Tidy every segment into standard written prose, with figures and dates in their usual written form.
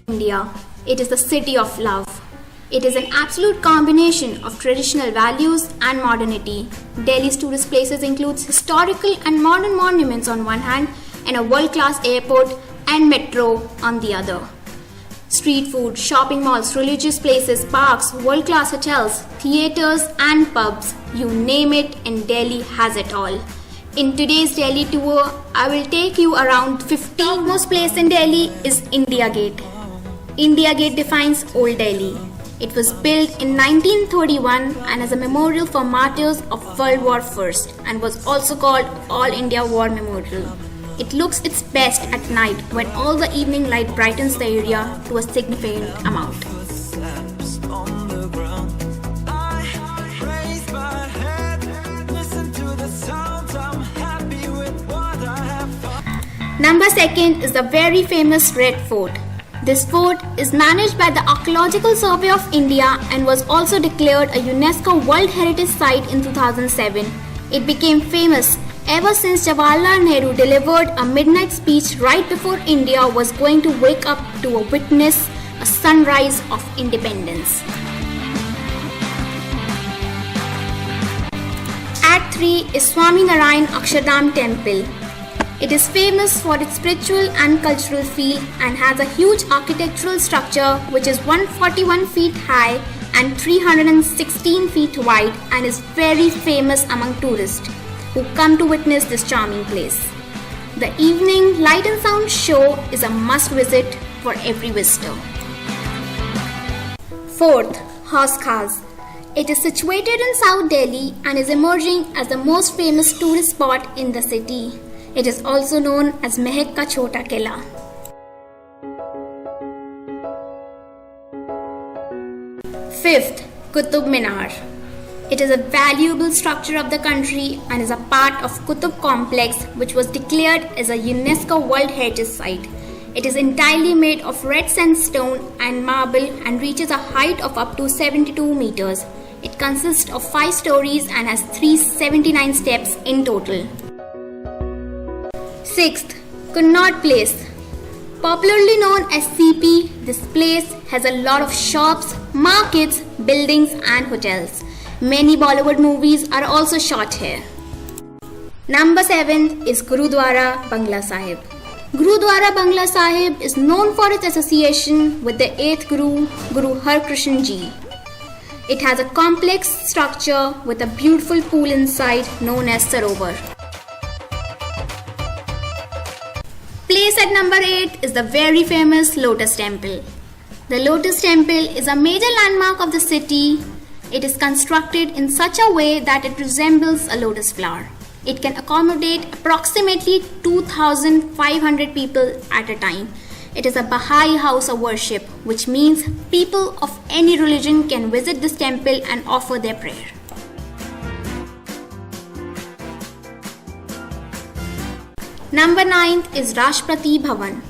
India. It is the city of love. It is an absolute combination of traditional values and modernity. Delhi's tourist places includes historical and modern monuments on one hand and a world-class airport and metro on the other. Street food, shopping malls, religious places, parks, world-class hotels, theatres and pubs, you name it, and Delhi has it all. In today's Delhi tour, I will take you around 15 most place in Delhi is India Gate. India Gate defines Old Delhi. It was built in 1931 and as a memorial for martyrs of World War I and was also called All India War Memorial. It looks its best at night when all the evening light brightens the area to a significant amount. Number 2 is the very famous Red Fort. This fort is managed by the Archaeological Survey of India and was also declared a UNESCO World Heritage Site in 2007. It became famous ever since Jawaharlal Nehru delivered a midnight speech right before India was going to wake up to witness a sunrise of independence. Act 3 is Swaminarayan Akshardham Temple. It is famous for its spiritual and cultural feel and has a huge architectural structure which is 141 feet high and 316 feet wide and is very famous among tourists who come to witness this charming place. The evening light and sound show is a must visit for every visitor. 4th, Hauz Khas. It is situated in South Delhi and is emerging as the most famous tourist spot in the city. It is also known as Mehek Ka Chota Killa. 5th, Qutub Minar. It is a valuable structure of the country and is a part of Qutub Complex which was declared as a UNESCO World Heritage Site. It is entirely made of red sandstone and marble and reaches a height of up to 72 meters. It consists of 5 stories and has 379 steps in total. 6th, Connaught Place. Popularly known as CP, this place has a lot of shops, markets, buildings and hotels. Many Bollywood movies are also shot here. Number 7 is Gurudwara Bangla Sahib. Gurudwara Bangla Sahib is known for its association with the 8th Guru, Guru Har Krishan Ji. It has a complex structure with a beautiful pool inside known as Sarovar. Place at number 8 is the very famous Lotus Temple. The Lotus Temple is a major landmark of the city. It is constructed in such a way that it resembles a lotus flower. It can accommodate approximately 2,500 people at a time. It is a Baha'i house of worship, which means people of any religion can visit this temple and offer their prayer. Number 9 is Rashtrapati Bhavan.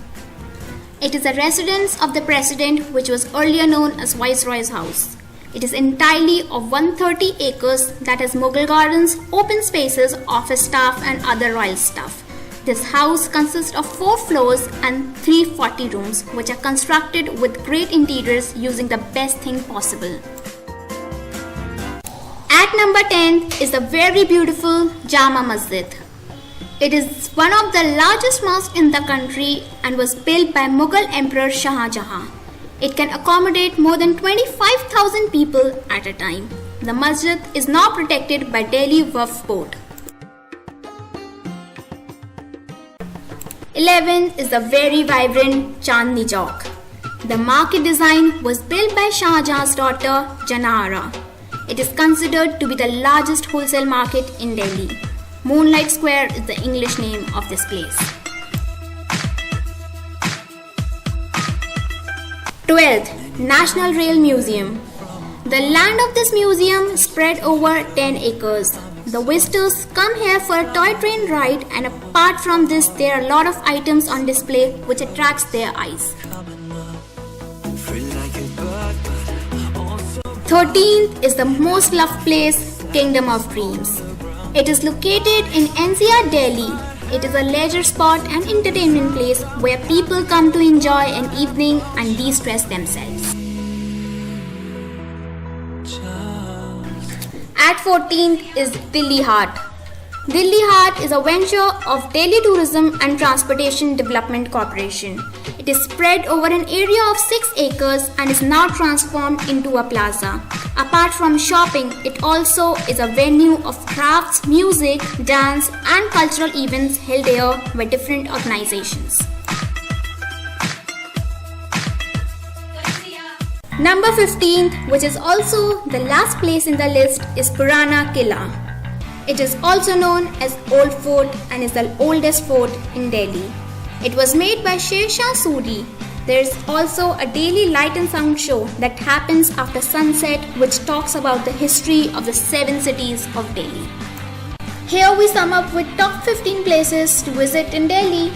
It is a residence of the president which was earlier known as Viceroy's House. It is entirely of 130 acres that has Mughal gardens, open spaces, office staff and other royal staff. This house consists of 4 floors and 340 rooms which are constructed with great interiors using the best thing possible. At number 10 is the very beautiful Jama Masjid. It is one of the largest mosques in the country and was built by Mughal Emperor Shah Jahan. It can accommodate more than 25,000 people at a time. The masjid is now protected by Delhi Waqf Board. 11 is the very vibrant Chandni Chowk. The market design was built by Shah Jahan's daughter Janara. It is considered to be the largest wholesale market in Delhi. Moonlight Square is the English name of this place. 12th, National Rail Museum. The land of this museum is spread over 10 acres. The visitors come here for a toy train ride, and apart from this, there are a lot of items on display which attracts their eyes. 13th is the most loved place Kingdom of Dreams. It is located in NCR, Delhi. It is a leisure spot and entertainment place where people come to enjoy an evening and de-stress themselves. At 14th is Delhi Haat. Delhi Haat is a venture of Delhi Tourism and Transportation Development Corporation. It is spread over an area of 6 acres and is now transformed into a plaza. Apart from shopping, it also is a venue of crafts, music, dance and cultural events held here by different organizations. Number 15th, which is also the last place in the list, is Purana Killa. It is also known as Old Fort and is the oldest fort in Delhi. It was made by Sher Shah Suri. There is also a daily light and sound show that happens after sunset, which talks about the history of the 7 cities of Delhi. Here we sum up with top 15 places to visit in Delhi.